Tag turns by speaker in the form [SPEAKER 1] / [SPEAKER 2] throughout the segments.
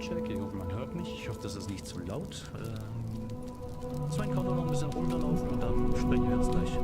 [SPEAKER 1] Soundcheck. Ich hoffe, man hört mich. Ich hoffe, das ist nicht zu laut. Zwei Counter noch ein bisschen runterlaufen und dann sprechen wir jetzt gleich.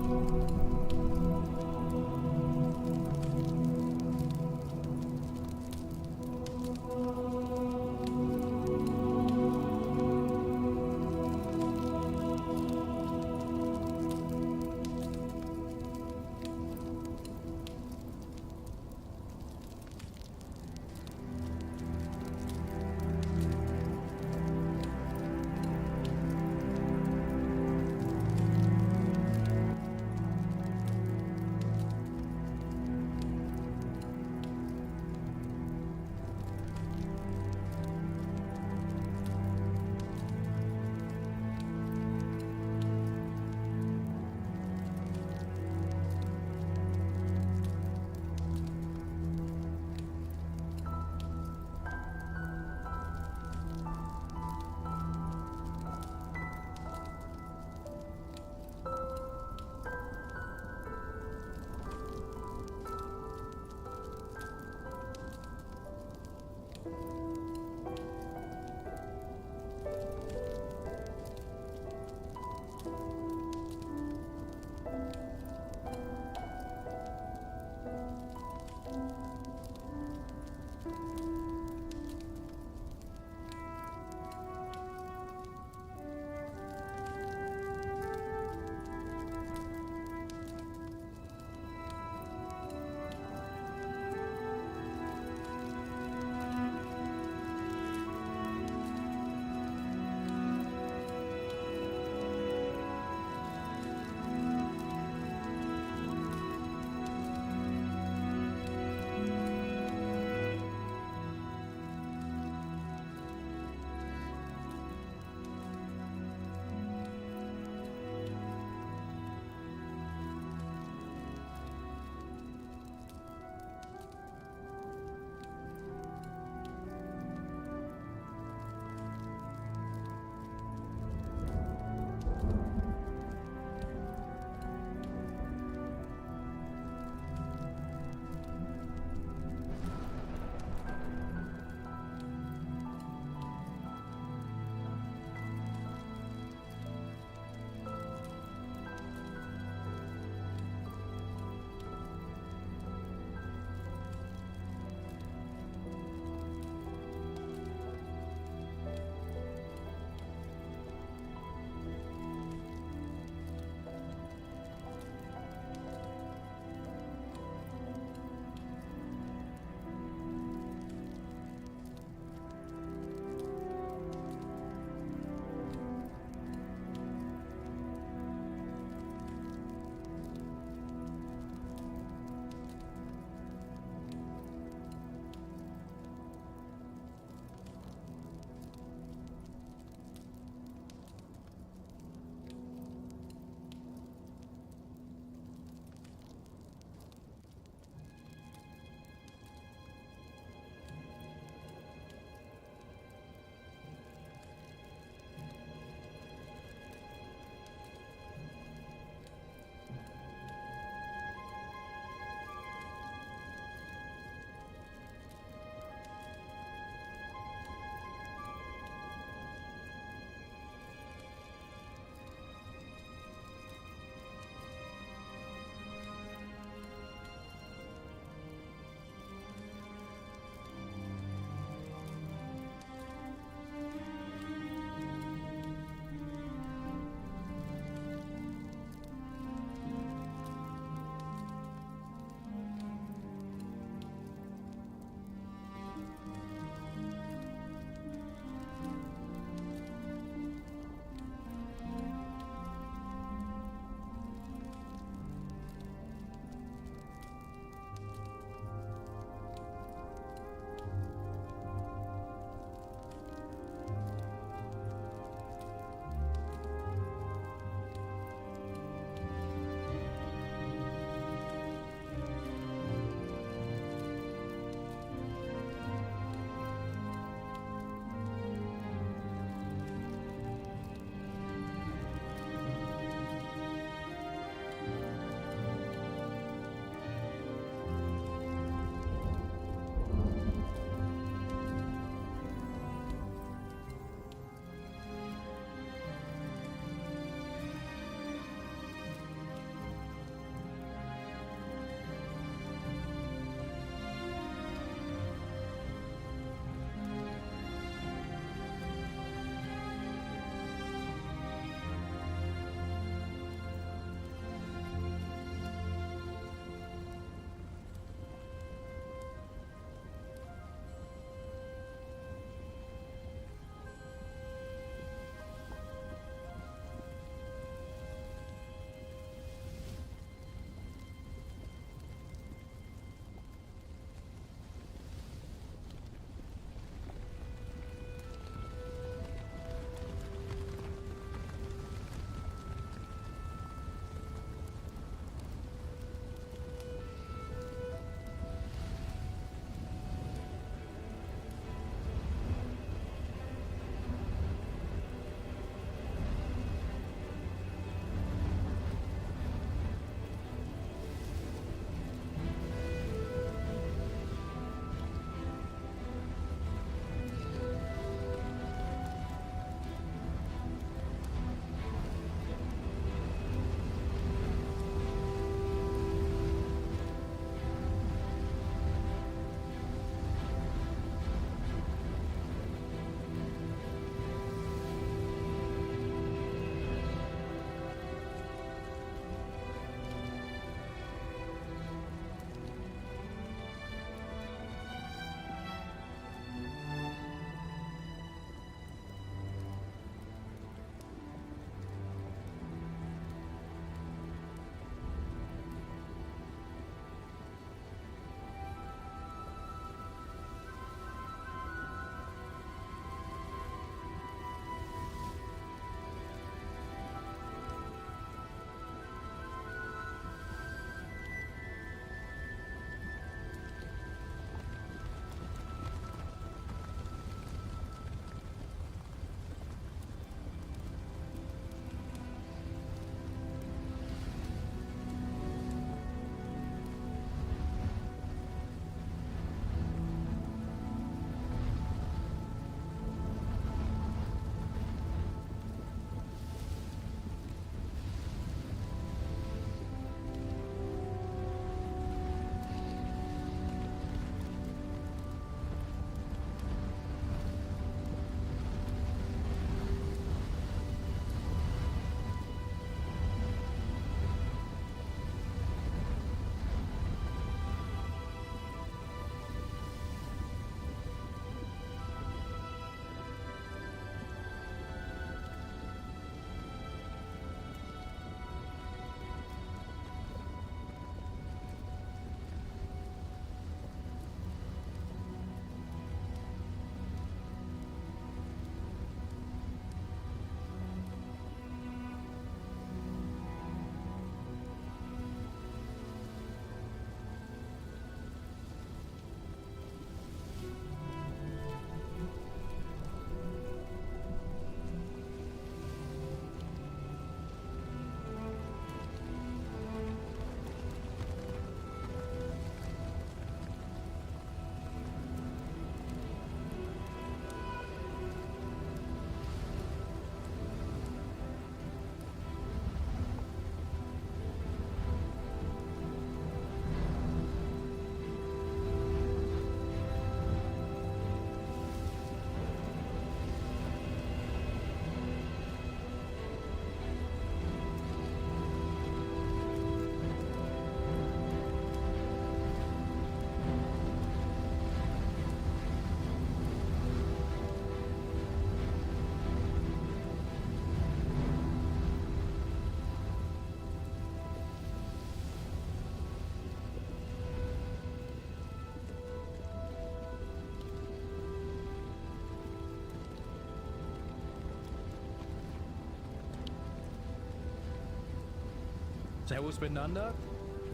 [SPEAKER 1] Servus miteinander.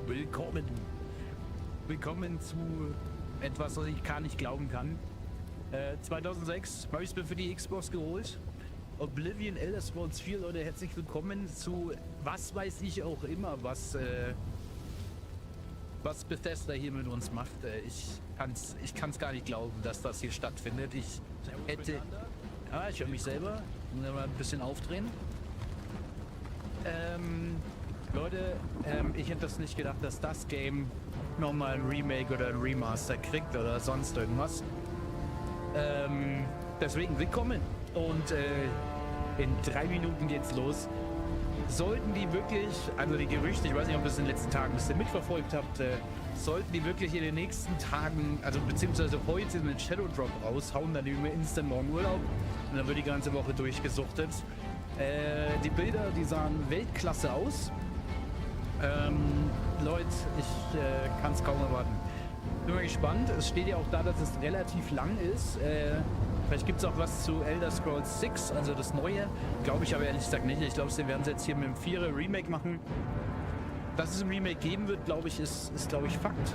[SPEAKER 1] Willkommen. Willkommen zu etwas, was ich gar nicht glauben kann. 2006 habe ich es mir für die Xbox geholt. Oblivion, Elder Scrolls 4, Leute, herzlich willkommen zu was weiß ich auch immer, was Bethesda hier mit uns macht. Ich kann's gar nicht glauben, dass das hier stattfindet. Ich höre mich selber. Muss mal ein bisschen aufdrehen. Leute, ich hätte das nicht gedacht, dass das Game nochmal ein Remake oder ein Remaster kriegt oder sonst irgendwas. Deswegen willkommen. Und in 3 Minuten geht's los. Sollten die wirklich, also die Gerüchte, ich weiß nicht, ob ihr es in den letzten Tagen ein bisschen mitverfolgt habt, sollten die wirklich in den nächsten Tagen, also beziehungsweise heute einen Shadow Drop raushauen, dann nehmen wir instant morgen Urlaub und dann wird die ganze Woche durchgesuchtet. Die Bilder, die sahen Weltklasse aus. Leute, ich kann es kaum erwarten. Bin mal gespannt. Es steht ja auch da, dass es relativ lang ist. Vielleicht gibt es auch was zu Elder Scrolls 6, also das Neue. Glaube ich aber ehrlich gesagt nicht. Ich glaube, sie werden es jetzt hier mit dem 4er Remake machen. Dass es ein Remake geben wird, glaube ich, ist glaube ich, Fakt.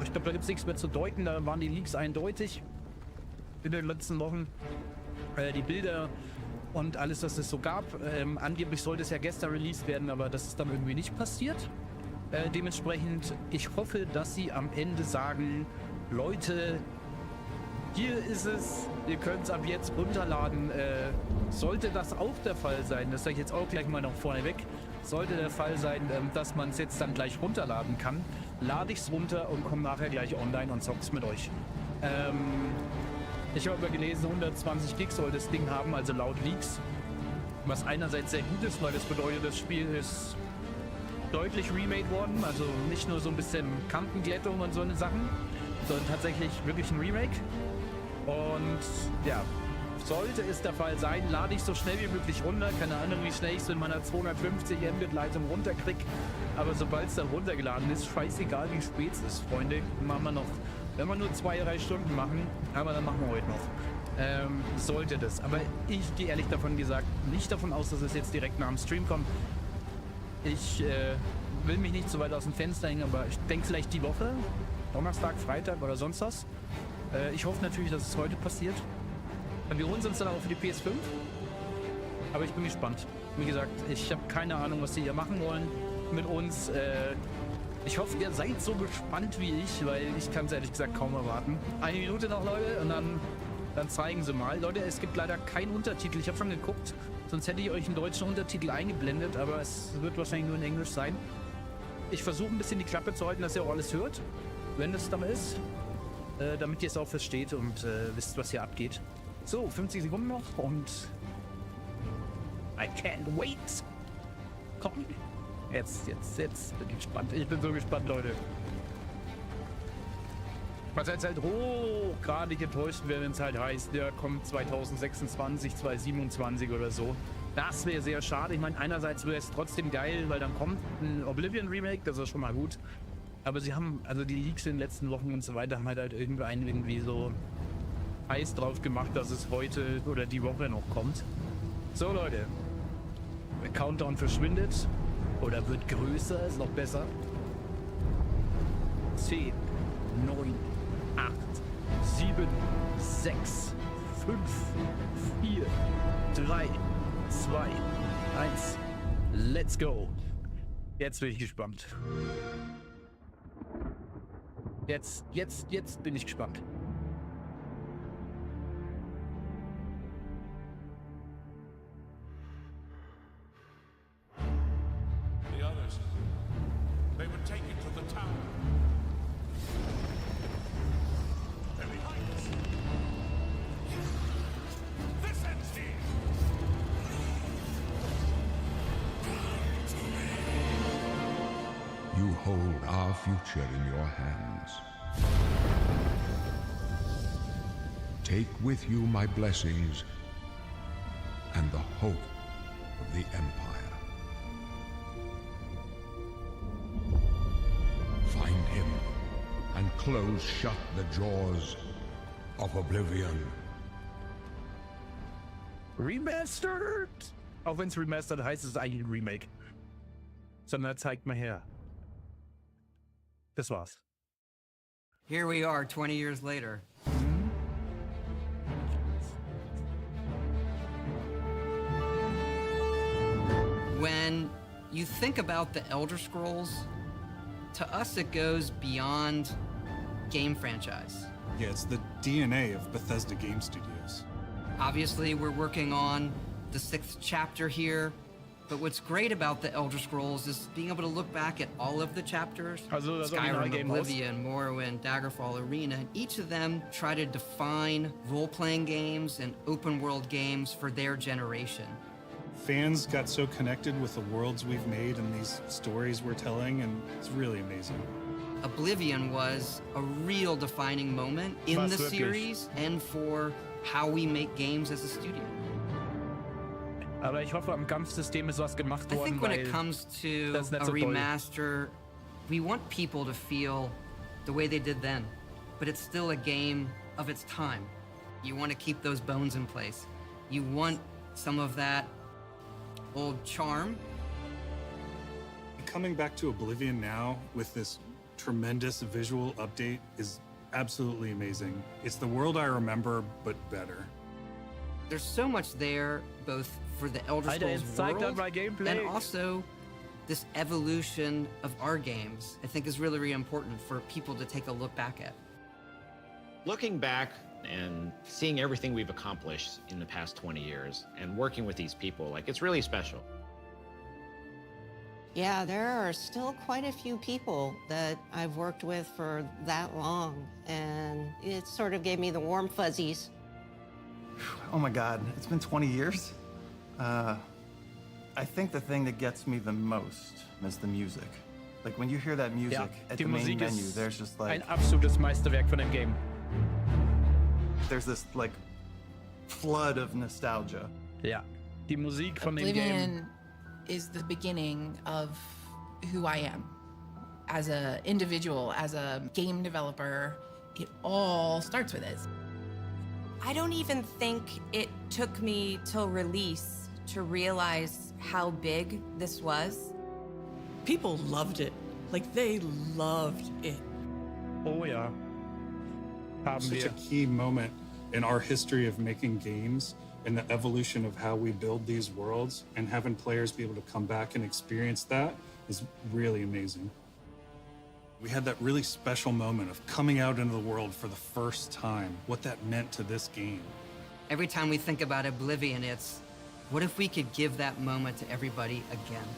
[SPEAKER 1] Ich glaube, da gibt es nichts mehr zu deuten. Da waren die Leaks eindeutig in den letzten Wochen. Die Bilder und alles, was es so gab. Angeblich sollte es ja gestern released werden, aber das ist dann irgendwie nicht passiert. Dementsprechend, ich hoffe, dass sie am Ende sagen, Leute, hier ist es, ihr könnt es ab jetzt runterladen. Sollte das auch der Fall sein, das sage ich jetzt auch gleich mal noch vorneweg, sollte der Fall sein, dass man es jetzt dann gleich runterladen kann, lade ich es runter und komme nachher gleich online und zock's mit euch. Ich habe gelesen, 120 Gig soll das Ding haben, also laut Leaks. Was einerseits sehr gut ist, weil das bedeutet, das Spiel ist deutlich remade worden. Also nicht nur so ein bisschen Kantenglättung und so eine Sachen, sondern tatsächlich wirklich ein Remake. Und ja, sollte es der Fall sein, lade ich so schnell wie möglich runter. Keine Ahnung, wie schnell ich es in meiner 250 Mbit-Leitung runterkriege. Aber sobald es dann runtergeladen ist, scheißegal wie spät es ist, Freunde, machen wir noch. Wenn wir nur 2-3 Stunden machen, aber dann machen wir heute noch. Sollte das. Aber ich gehe ehrlich davon gesagt nicht davon aus, dass es jetzt direkt nach dem Stream kommt. Ich will mich nicht so weit aus dem Fenster hängen, aber ich denke vielleicht die Woche, Donnerstag, Freitag oder sonst was. Ich hoffe natürlich, dass es heute passiert. Wir holen es uns dann auch für die PS5. Aber ich bin gespannt. Wie gesagt, ich habe keine Ahnung, was sie hier machen wollen mit uns. Ich hoffe, ihr seid so gespannt wie ich, weil ich kann es ehrlich gesagt kaum erwarten. 1 Minute noch, Leute, und dann zeigen sie mal. Leute, es gibt leider keinen Untertitel. Ich habe schon geguckt, sonst hätte ich euch einen deutschen Untertitel eingeblendet, aber es wird wahrscheinlich nur in Englisch sein. Ich versuche ein bisschen die Klappe zu halten, dass ihr auch alles hört, wenn es dann ist, damit ihr es auch versteht und wisst, was hier abgeht. So, 50 Sekunden noch und I can't wait. Komm. Jetzt bin ich gespannt. Ich bin so gespannt, Leute. Was jetzt halt gerade getäuscht wäre, wenn es halt heißt, der kommt 2026, 2027 oder so. Das wäre sehr schade. Ich meine, einerseits wäre es trotzdem geil, weil dann kommt ein Oblivion Remake, das ist schon mal gut. Aber sie haben, also die Leaks in den letzten Wochen und so weiter, haben halt irgendwie so heiß drauf gemacht, dass es heute oder die Woche noch kommt. So, Leute. Der Countdown verschwindet. Oder wird größer, ist noch besser. 10, 9, 8, 7, 6, 5, 4, 3, 2, 1. Let's go. Jetzt bin ich gespannt. Jetzt bin ich gespannt.
[SPEAKER 2] They would take it to the tower. They're behind us. This ends here.
[SPEAKER 3] You hold our future in your hands. Take with you my blessings and the hope of the Empire. Find him and close shut the jaws of Oblivion.
[SPEAKER 1] Remastered! Auch wenn es Remastered heißt, ist es eigentlich ein Remake. sondern er zeigt mal her. Das war's.
[SPEAKER 4] Here we are 20 years later. When you think about the Elder Scrolls, to us it goes beyond game franchise.
[SPEAKER 5] Yeah, it's the DNA of Bethesda Game Studios.
[SPEAKER 4] Obviously, we're working on the 6th chapter here, but what's great about the Elder Scrolls is being able to look back at all of the chapters.
[SPEAKER 1] Also das
[SPEAKER 4] Skyrim,
[SPEAKER 1] Originalgame raus.
[SPEAKER 4] Oblivion, Morrowind, Daggerfall, Arena, and each of them try to define role-playing games and open-world games for their generation.
[SPEAKER 5] Fans got so connected with the worlds we've made and these stories we're telling, and it's really amazing.
[SPEAKER 4] Oblivion was a real defining moment in
[SPEAKER 1] Was
[SPEAKER 4] the
[SPEAKER 1] wirklich.
[SPEAKER 4] series and for how we make games as a studio.
[SPEAKER 1] Aber ich hoffe, am Kampfsystem ist was gemacht
[SPEAKER 4] I
[SPEAKER 1] worden,
[SPEAKER 4] think when
[SPEAKER 1] weil
[SPEAKER 4] it comes to
[SPEAKER 1] that's not
[SPEAKER 4] a
[SPEAKER 1] so toll.
[SPEAKER 4] remaster, we want people to feel the way they did then, but it's still a game of its time. You want to keep those bones in place. You want some of that old charm.
[SPEAKER 5] Coming back to Oblivion now with this tremendous visual update is absolutely amazing. It's the world I remember, but better.
[SPEAKER 4] There's so much there, both for the Elder
[SPEAKER 1] Alter,
[SPEAKER 4] Scrolls
[SPEAKER 1] jetzt zeigt
[SPEAKER 4] world
[SPEAKER 1] mal Gameplay.
[SPEAKER 4] and also this evolution of our games, I think is really, really important for people to take a look back at.
[SPEAKER 6] Looking back and seeing everything we've accomplished in the past 20 years and working with these people, like, it's really special.
[SPEAKER 7] Yeah, there are still quite a few people that I've worked with for that long, and it sort of gave me the warm fuzzies.
[SPEAKER 8] Oh my God, it's been 20 years? I think the thing that gets me the most is the music. Like when you hear that music
[SPEAKER 1] Ja,
[SPEAKER 8] at
[SPEAKER 1] die
[SPEAKER 8] the main
[SPEAKER 1] Musik
[SPEAKER 8] menu,
[SPEAKER 1] ist
[SPEAKER 8] there's just like,
[SPEAKER 1] ein absolutes Meisterwerk von dem Game.
[SPEAKER 8] there's this like flood of nostalgia.
[SPEAKER 1] Ja, die Musik von dem Game.
[SPEAKER 9] Oblivion is the beginning of who I am as an individual, as a game developer. It all starts with it.
[SPEAKER 10] I don't even think it took me till release to realize how big this was.
[SPEAKER 11] People loved it. Like, they loved it.
[SPEAKER 1] Oh ja. Haben
[SPEAKER 5] Such
[SPEAKER 1] wir.
[SPEAKER 5] a key moment in our history of making games and the evolution of how we build these worlds, and having players be able to come back and experience that is really amazing. We had that really special moment of coming out into the world for the first time, what that meant to this game.
[SPEAKER 4] Every time we think about Oblivion, it's what if we could give that moment to everybody again?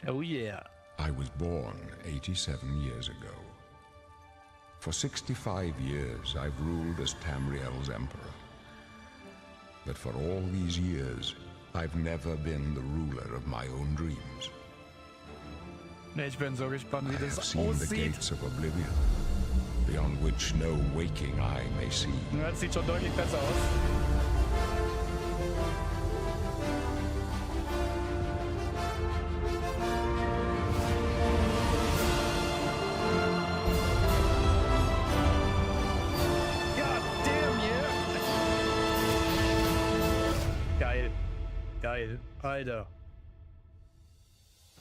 [SPEAKER 1] Oh yeah.
[SPEAKER 3] I was born 87 years ago. For 65 years, I've ruled as Tamriel's emperor. But for all these years, I've never been the ruler of my own dreams.
[SPEAKER 1] Ne, ich bin so gespannt,
[SPEAKER 3] I
[SPEAKER 1] wie
[SPEAKER 3] have
[SPEAKER 1] das
[SPEAKER 3] seen the
[SPEAKER 1] aussieht.
[SPEAKER 3] gates of Oblivion, beyond which no waking eye may see.
[SPEAKER 1] Ja, das sieht schon deutlich besser aus. God damn, yeah! Geil. Geil. Alter.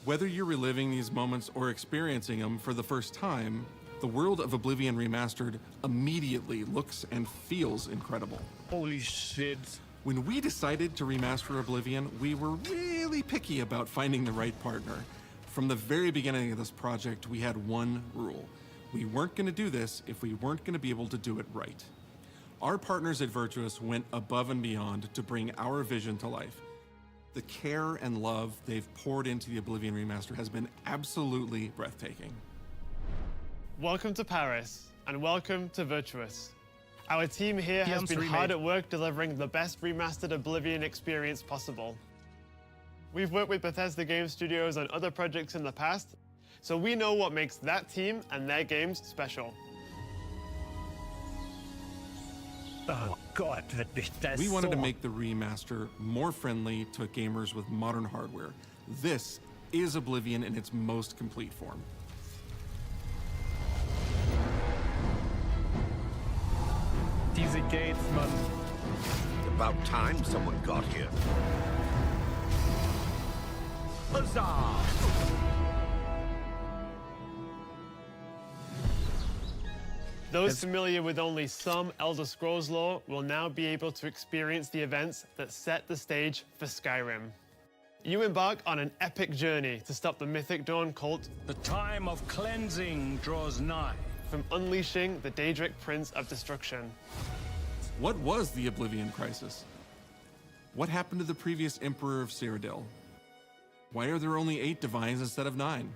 [SPEAKER 12] Whether you're reliving these moments or experiencing them for the first time, the world of Oblivion Remastered immediately looks and feels incredible.
[SPEAKER 1] Holy shit.
[SPEAKER 12] When we decided to remaster Oblivion, we were really picky about finding the right partner. From the very beginning of this project, we had one rule. We weren't going to do this if we weren't going to be able to do it right. Our partners at Virtuous went above and beyond to bring our vision to life. The care and love they've poured into the Oblivion Remaster has been absolutely breathtaking.
[SPEAKER 13] Welcome to Paris, and welcome to Virtuous. Our team here has been
[SPEAKER 1] remade.
[SPEAKER 13] hard at work delivering the best remastered Oblivion experience possible. We've worked with Bethesda Game Studios on other projects in the past, so we know what makes that team and their games special.
[SPEAKER 1] Oh Gott, wirklich, das
[SPEAKER 12] We wanted
[SPEAKER 1] so.
[SPEAKER 12] to make the remaster more friendly to gamers with modern hardware. This is Oblivion in its most complete form.
[SPEAKER 1] Diese Gates, Mann.
[SPEAKER 2] About time someone got here. Huzzah!
[SPEAKER 13] Those familiar with only some Elder Scrolls lore will now be able to experience the events that set the stage for Skyrim. You embark on an epic journey to stop the Mythic Dawn cult.
[SPEAKER 2] The time of cleansing draws nigh.
[SPEAKER 13] From unleashing the Daedric Prince of Destruction.
[SPEAKER 12] What was the Oblivion Crisis? What happened to the previous Emperor of Cyrodiil? Why are there only 8 divines instead of 9?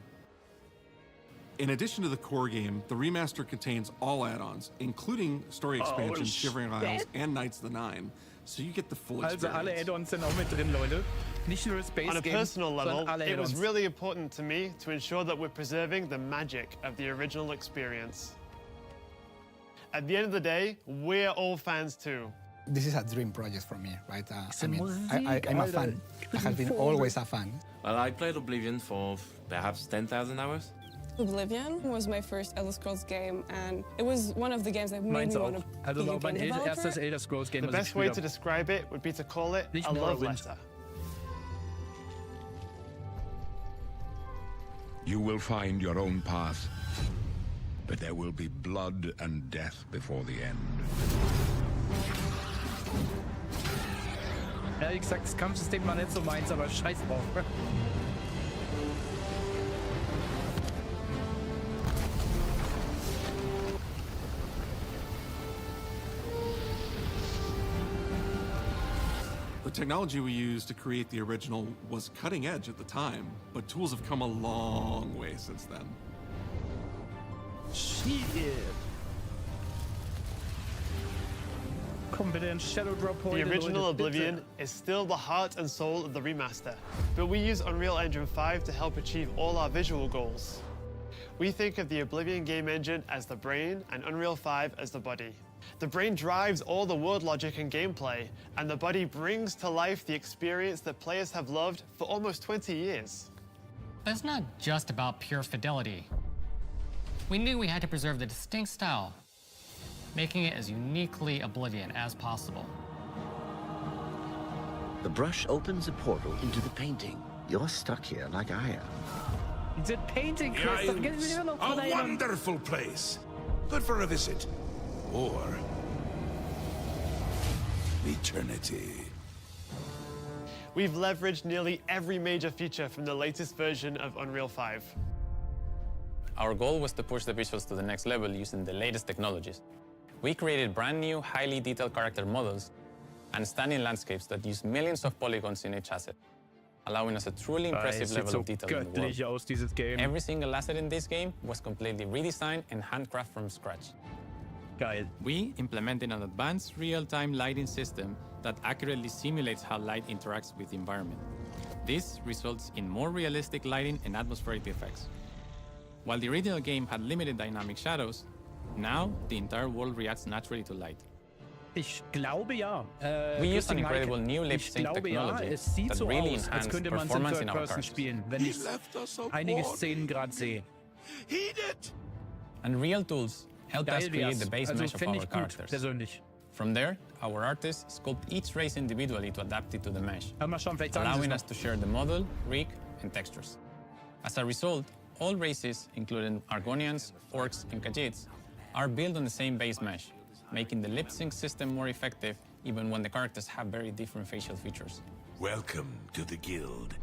[SPEAKER 12] In addition to the core game, the remaster contains all add-ons, including story expansions, Shivering Isles, and Knights of the Nine, so you get the full experience.
[SPEAKER 1] Also alle Add-ons sind auch mit drin, Leute. Nicht nur das Base
[SPEAKER 13] On a
[SPEAKER 1] Game,
[SPEAKER 13] personal level,
[SPEAKER 1] sondern alle
[SPEAKER 13] it was
[SPEAKER 1] Add-ons.
[SPEAKER 13] really important to me to ensure that we're preserving the magic of the original experience. At the end of the day, we're all fans too.
[SPEAKER 14] This is a dream project for me, right? I'm a fan. I have been always a fan.
[SPEAKER 15] Well, I played Oblivion for perhaps 10,000 hours.
[SPEAKER 16] Oblivion was my first Elder Scrolls game, and it was one of the games that made me want to
[SPEAKER 1] Also
[SPEAKER 16] be a
[SPEAKER 1] war mein
[SPEAKER 16] game developer.
[SPEAKER 1] erstes Elder Scrolls Game,
[SPEAKER 13] The
[SPEAKER 1] was ich
[SPEAKER 13] best way
[SPEAKER 1] gespielt
[SPEAKER 13] to
[SPEAKER 1] habe.
[SPEAKER 13] describe it would be to call it
[SPEAKER 1] Nicht
[SPEAKER 13] a love
[SPEAKER 1] Morrowind.
[SPEAKER 13] letter.
[SPEAKER 3] You will find your own path, but there will be blood and death before the end.
[SPEAKER 1] Ehrlich gesagt, das Kampfsystem war nicht so meins, aber scheiß drauf.
[SPEAKER 12] The technology we used to create the original was cutting edge at the time, but tools have come a long way since then.
[SPEAKER 1] Shit. Komm bitte in Shadow Drop
[SPEAKER 13] The
[SPEAKER 1] heute,
[SPEAKER 13] original
[SPEAKER 1] Leute, bitte.
[SPEAKER 13] Oblivion is still the heart and soul of the remaster, but we use Unreal Engine 5 to help achieve all our visual goals. We think of the Oblivion game engine as the brain and Unreal 5 as the body. The brain drives all the world logic and gameplay, and the body brings to life the experience that players have loved for almost 20 years.
[SPEAKER 17] But it's not just about pure fidelity. We knew we had to preserve the distinct style, making it as uniquely Oblivion as possible.
[SPEAKER 18] The brush opens a portal into the painting. You're stuck here like I am.
[SPEAKER 1] Diese Painting, Chris, das geht mir noch
[SPEAKER 2] A
[SPEAKER 1] von erinnern.
[SPEAKER 2] wonderful place. Good for a visit. Or eternity.
[SPEAKER 13] We've leveraged nearly every major feature from the latest version of Unreal 5.
[SPEAKER 19] Our goal was to push the visuals to the next level using the latest technologies. We created brand new, highly detailed character models and stunning landscapes that use millions of polygons in each asset, allowing us a truly impressive
[SPEAKER 1] Es sieht
[SPEAKER 19] level
[SPEAKER 1] so
[SPEAKER 19] of detail in the world.
[SPEAKER 1] göttlich aus, dieses Game.
[SPEAKER 19] Every single asset in this game was completely redesigned and handcrafted from scratch.
[SPEAKER 1] Geil.
[SPEAKER 20] We implemented an advanced real-time lighting system that accurately simulates how light interacts with the environment. This results in more realistic lighting and atmospheric effects. While the original game had limited dynamic shadows, now the entire world reacts naturally to light.
[SPEAKER 1] Ich glaube ja.
[SPEAKER 19] We used an
[SPEAKER 1] Christian
[SPEAKER 19] incredible
[SPEAKER 1] Mike,
[SPEAKER 19] new lip
[SPEAKER 1] ich
[SPEAKER 19] sync
[SPEAKER 1] glaube ja,
[SPEAKER 19] technology
[SPEAKER 1] es sieht
[SPEAKER 19] that
[SPEAKER 1] so
[SPEAKER 19] really
[SPEAKER 1] aus, als
[SPEAKER 19] enhanced
[SPEAKER 1] könnte man es in
[SPEAKER 19] performance in
[SPEAKER 1] Third
[SPEAKER 19] our
[SPEAKER 1] Person
[SPEAKER 19] characters.
[SPEAKER 1] spielen, wenn ich einige Szenen gerade sehe.
[SPEAKER 19] And real tools helped us
[SPEAKER 1] Geil
[SPEAKER 19] create
[SPEAKER 1] wär's.
[SPEAKER 19] the base
[SPEAKER 1] Also
[SPEAKER 19] mesh of
[SPEAKER 1] finde
[SPEAKER 19] our
[SPEAKER 1] ich gut,
[SPEAKER 19] characters.
[SPEAKER 1] persönlich.
[SPEAKER 19] From there, our artists sculpt each race individually to adapt it to the mesh,
[SPEAKER 1] Mal schauen, vielleicht sagen sie
[SPEAKER 19] allowing
[SPEAKER 1] es
[SPEAKER 19] us to share the model, rig, and textures. As a result, all races, including Argonians, Orcs, and Khajiits, are built on the same base mesh, making the lip sync system more effective even when the characters have very different facial features.
[SPEAKER 2] Welcome to the guild.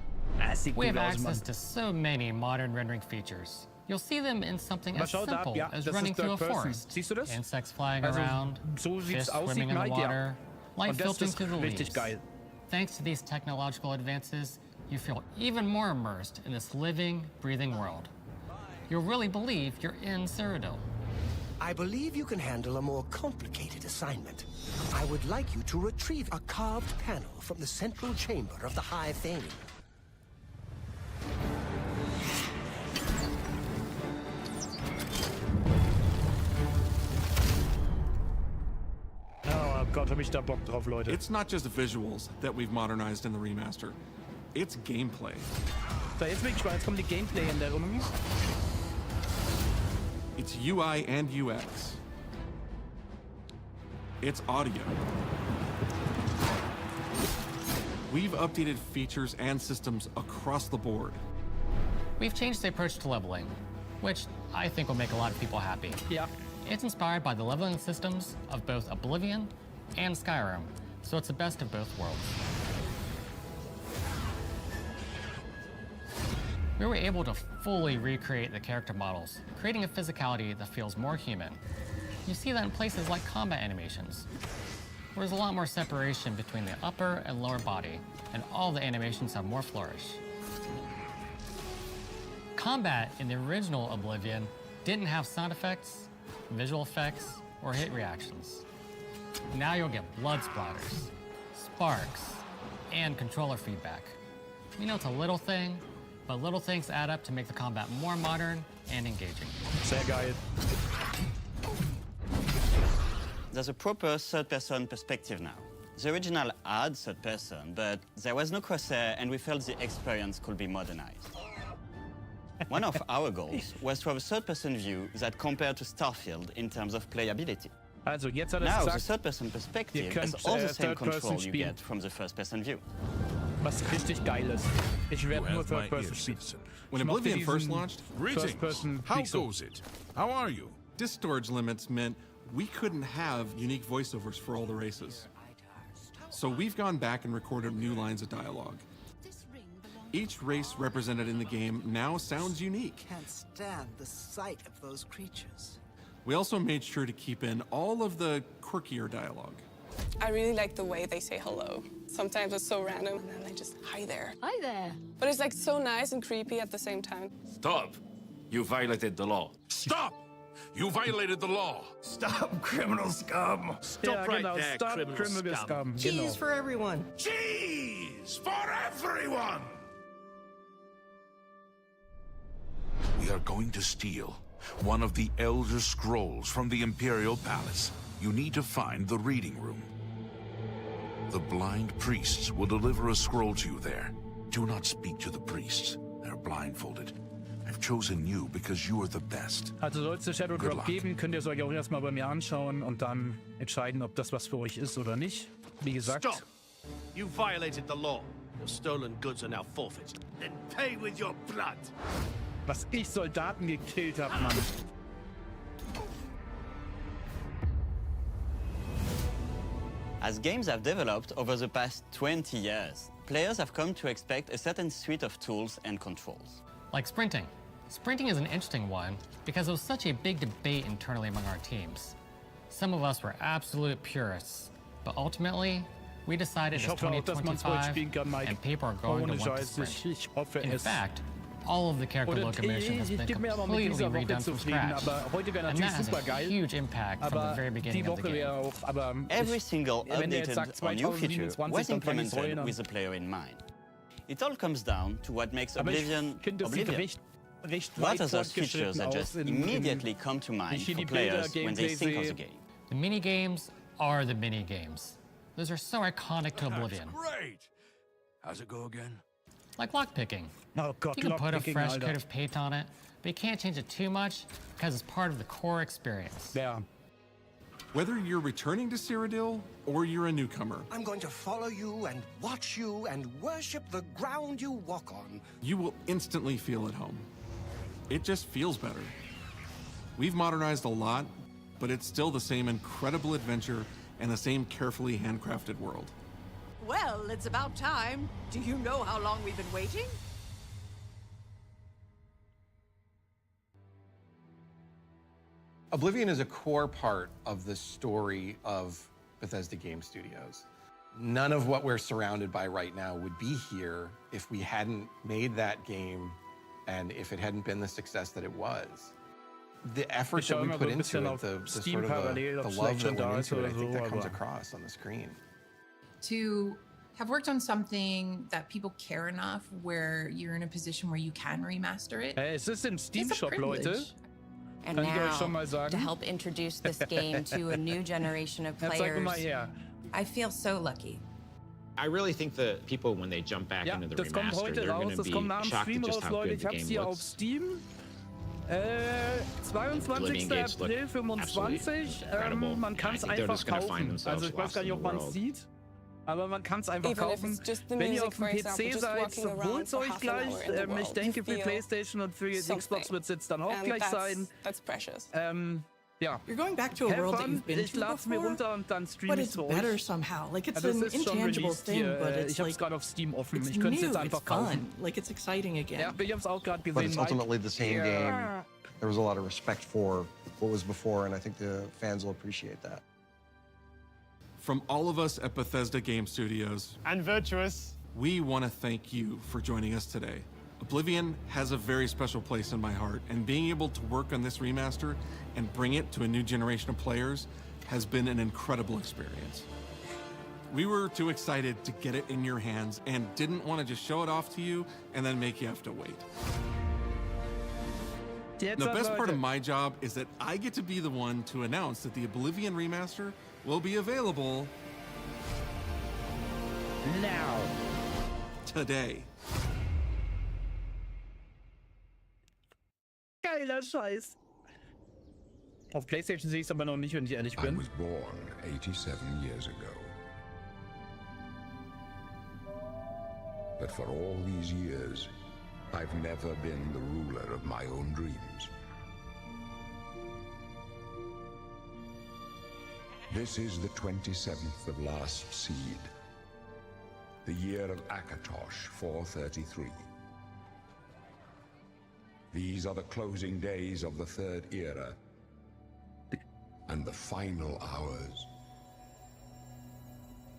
[SPEAKER 17] We have access to so many modern rendering features. You'll see them in something
[SPEAKER 1] Aber
[SPEAKER 17] as
[SPEAKER 1] schau da,
[SPEAKER 17] simple
[SPEAKER 1] ja,
[SPEAKER 17] as
[SPEAKER 1] das
[SPEAKER 17] running
[SPEAKER 1] ist
[SPEAKER 17] through a
[SPEAKER 1] Third Person.
[SPEAKER 17] forest.
[SPEAKER 1] Siehst du das?
[SPEAKER 17] Insects flying
[SPEAKER 1] Also,
[SPEAKER 17] around,
[SPEAKER 1] so wie es
[SPEAKER 17] fish
[SPEAKER 1] aussieht,
[SPEAKER 17] swimming in the
[SPEAKER 1] Mike, ja.
[SPEAKER 17] water, light
[SPEAKER 1] Und das
[SPEAKER 17] filtering
[SPEAKER 1] ist
[SPEAKER 17] through the
[SPEAKER 1] richtig
[SPEAKER 17] leaves.
[SPEAKER 1] geil.
[SPEAKER 17] Thanks to these technological advances, you feel even more immersed in this living, breathing world. You'll really believe you're in Cyrodiil.
[SPEAKER 18] I believe you can handle a more complicated assignment. I would like you to retrieve a carved panel from the central chamber of the High Thane.
[SPEAKER 1] Oh Gott, hab ich da Bock drauf, Leute.
[SPEAKER 12] It's not just visuals that we've modernized in the remaster. It's gameplay.
[SPEAKER 1] So, jetzt bin ich gespannt, jetzt kommt die Gameplay-Änderungen.
[SPEAKER 12] It's UI and UX. It's audio. We've updated features and systems across the board.
[SPEAKER 17] We've changed the approach to leveling, which I think will make a lot of people happy.
[SPEAKER 1] Yeah.
[SPEAKER 17] It's inspired by the leveling systems of both Oblivion and Skyrim, so it's the best of both worlds. We were able to fully recreate the character models, creating a physicality that feels more human. You see that in places like combat animations, where there's a lot more separation between the upper and lower body, and all the animations have more flourish. Combat in the original Oblivion didn't have sound effects, visual effects, or hit reactions. Now you'll get blood splatters, sparks, and controller feedback. You know, it's a little thing, but little things add up to make the combat more modern and engaging.
[SPEAKER 1] Sehr geil.
[SPEAKER 21] There's a proper third-person perspective now. The original had third person, but there was no crosshair, and we felt the experience could be modernized. One of our goals was to have a third-person view that compared to Starfield in terms of playability.
[SPEAKER 1] Also, jetzt hat er
[SPEAKER 21] Now,
[SPEAKER 1] gesagt,
[SPEAKER 21] the third-person perspective
[SPEAKER 1] ihr könnt,
[SPEAKER 21] has all the same
[SPEAKER 1] Third-Person
[SPEAKER 21] control you
[SPEAKER 1] spielen.
[SPEAKER 21] get from the first-person view.
[SPEAKER 1] Was richtig geil ist. Ich werde nur Third-Person spielen.
[SPEAKER 12] When Oblivion first launched,
[SPEAKER 1] How
[SPEAKER 12] goes it? How are you? Disk storage limits meant we couldn't have unique voiceovers for all the races. So we've gone back and recorded new lines of dialogue. Each race represented in the game now sounds unique.
[SPEAKER 22] Can't stand the sight of those creatures.
[SPEAKER 12] We also made sure to keep in all of the quirkier dialogue.
[SPEAKER 16] I really like the way they say hello. Sometimes it's so random, and then they just, hi there.
[SPEAKER 23] Hi there.
[SPEAKER 16] But it's like so nice and creepy at the same time.
[SPEAKER 2] Stop! You violated the law. Stop! You violated the law.
[SPEAKER 8] Stop, criminal scum.
[SPEAKER 1] Ja, genau. Stop criminal scum.
[SPEAKER 18] Cheese
[SPEAKER 1] Genau.
[SPEAKER 18] for everyone.
[SPEAKER 2] Cheese for everyone! We are going to steal one of the Elder Scrolls from the Imperial Palace. You need to find the reading room. The blind priests will deliver a scroll to you there. Do not speak to the priests. They're blindfolded. I've chosen you because you are the best.
[SPEAKER 1] Also soll es Shadow Drop geben, könnt ihr es euch auch erstmal bei mir anschauen und dann entscheiden, ob das was für euch ist oder nicht. Wie gesagt.
[SPEAKER 24] Stop! You violated the law. Your stolen goods are now forfeit. Then pay with your blood.
[SPEAKER 1] Was ich Soldaten gekillt habe, Mann.
[SPEAKER 21] As games have developed over the past 20 years, players have come to expect a certain suite of tools and controls.
[SPEAKER 17] Like sprinting. Sprinting is an interesting one because it was such a big debate internally among our teams. Some of us were absolute purists, but ultimately, we decided it's 2025 and people are going to want to sprint. In fact, all of the character locomotion has been completely redone from scratch, and that has a huge impact from the very beginning of the game.
[SPEAKER 21] Every single updated or new feature was implemented with the player in mind. It all comes down to what makes Oblivion Oblivion. What are those features that just immediately come to mind for players when they think of the game?
[SPEAKER 17] The mini-games are the mini-games. Those are so iconic to Oblivion.
[SPEAKER 2] Great! How's it go again?
[SPEAKER 17] Like lockpicking.
[SPEAKER 1] Oh God,
[SPEAKER 17] you can put a fresh coat of paint on it, but you can't change it too much because it's part of the core experience.
[SPEAKER 1] Yeah.
[SPEAKER 12] Whether you're returning to Cyrodiil or you're a newcomer,
[SPEAKER 18] I'm going to follow you and watch you and worship the ground you walk on.
[SPEAKER 12] You will instantly feel at home. It just feels better. We've modernized a lot, but it's still the same incredible adventure and the same carefully handcrafted world.
[SPEAKER 23] Well, it's about time. Do you know how long we've been waiting?
[SPEAKER 25] Oblivion is a core part of the story of Bethesda Game Studios. None of what we're surrounded by right now would be here if we hadn't made that game and if it hadn't been the success that it was. The effort that we put into it, the sort of the love that went into it, I think that comes across on the screen.
[SPEAKER 9] To have worked on something that people care enough where you're in a position where you can remaster it.
[SPEAKER 1] Es ist im Steam Shop, Leute.
[SPEAKER 10] And now, to help introduce this game to a new generation of players, I feel so lucky.
[SPEAKER 6] I really think that people, when they jump back into the remaster, they're going to be shocked at just how good the game looks.
[SPEAKER 1] Steam. 22. April 25. Man kann es einfach kaufen. Also ich weiß gar nicht, ob man es sieht. Aber man kann es einfach kaufen. Wenn ihr auf dem PC seid, holt es euch gleich. Ich denke, für PlayStation und für Xbox wird es jetzt dann auch gleich sein. Ja.
[SPEAKER 4] You're going back to a world that you've been
[SPEAKER 1] ich lade es mir runter und dann streame ich es für euch.
[SPEAKER 4] Better somehow. Like it's
[SPEAKER 1] also
[SPEAKER 4] an intangible thing, but it's
[SPEAKER 1] ich habe es gerade auf Steam offen.
[SPEAKER 4] It's
[SPEAKER 1] ich könnte es jetzt
[SPEAKER 4] new,
[SPEAKER 1] einfach
[SPEAKER 4] it's fun.
[SPEAKER 1] kaufen.
[SPEAKER 4] Like it's exciting again.
[SPEAKER 1] Ja, ich habe es auch gerade gesehen.
[SPEAKER 5] But it's ultimately the same game. There was a lot of respect for what was before, and I think the fans will appreciate that.
[SPEAKER 12] From all of us at Bethesda Game Studios
[SPEAKER 13] and Virtuous,
[SPEAKER 12] we want to thank you for joining us today. Oblivion has a very special place in my heart, and being able to work on this remaster and bring it to a new generation of players has been an incredible experience. We were too excited to get it in your hands and didn't want to just show it off to you and then make you have to wait. The best part of my job is that I get to be the one to announce that the Oblivion Remaster will be available
[SPEAKER 1] now.
[SPEAKER 12] Today.
[SPEAKER 1] Geiler Scheiß. Auf PlayStation sehe ich es aber noch nicht, wenn ich ehrlich bin.
[SPEAKER 3] I was born 87 years ago. But for all these years, I've never been the ruler of my own dreams. This is the 27th of last seed, the year of Akatosh 433. These are the closing days of the third era and the final hours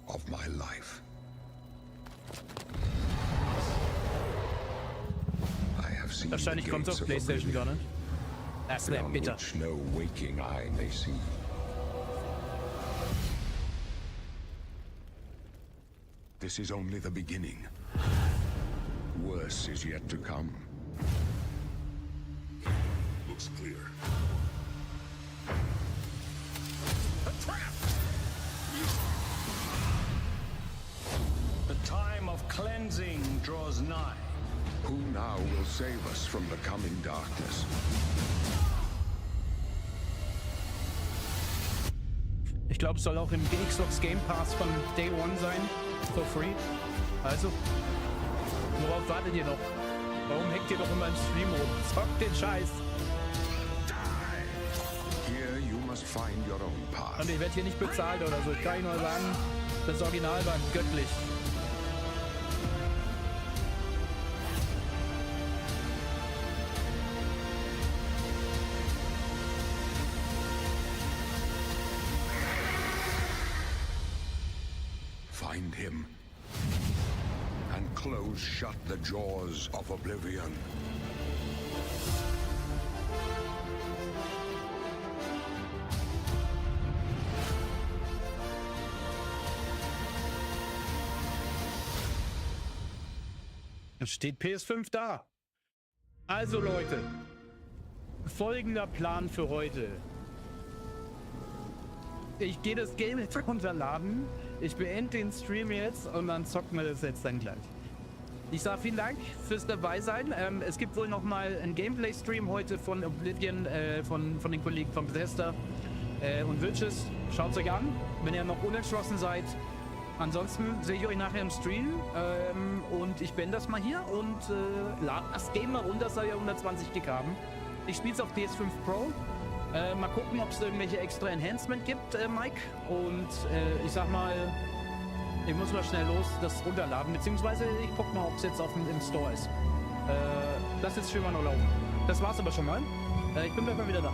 [SPEAKER 3] of my life. I have seen
[SPEAKER 1] wahrscheinlich kommt es auf PlayStation gar nicht. Das wäre bitter.
[SPEAKER 3] Which no waking eye may see. This is only the beginning. Worse is yet to come. Looks clear. A trap!
[SPEAKER 7] The time of cleansing draws nigh.
[SPEAKER 3] Who now will save us from the coming darkness?
[SPEAKER 1] Ich glaube, es soll auch im Xbox Game Pass von Day One sein. For free. Also, worauf wartet ihr noch? Warum hängt ihr doch immer im Stream rum? Zockt den Scheiß.
[SPEAKER 3] Here you must find your own path.
[SPEAKER 1] Und ich werde hier nicht bezahlt oder so. Ich kann Ihnen nur sagen, das Original war göttlich.
[SPEAKER 3] Find him and close shut the jaws of Oblivion.
[SPEAKER 1] Es steht PS5 da. Also Leute, folgender Plan für heute. Ich gehe das Game jetzt runterladen. Ich beende den Stream jetzt und dann zocken wir das jetzt dann gleich. Ich sage vielen Dank fürs Dabeisein. Es gibt wohl noch mal einen Gameplay-Stream heute von Oblivion, von den Kollegen von Bethesda und Witches. Schaut es euch an, wenn ihr noch unentschlossen seid. Ansonsten sehe ich euch nachher im Stream und ich beende das mal hier und lade das Game mal runter, soll ja 120 GB haben. Ich spiele es auf PS5 Pro. Mal gucken, ob es irgendwelche extra Enhancement gibt, Mike. Und ich sag mal, ich muss mal schnell los das runterladen, beziehungsweise ich guck mal, ob es jetzt im Store ist. Lass jetzt schön mal noch laufen. Das war's aber schon mal. Ich bin gleich mal wieder da.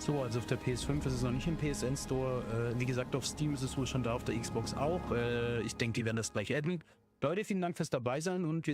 [SPEAKER 1] So, also auf der PS5 ist es noch nicht im PSN Store. Wie gesagt, auf Steam ist es wohl schon da, auf der Xbox auch. Ich denke, die werden das gleich adden. Leute, vielen Dank fürs Dabeisein und wir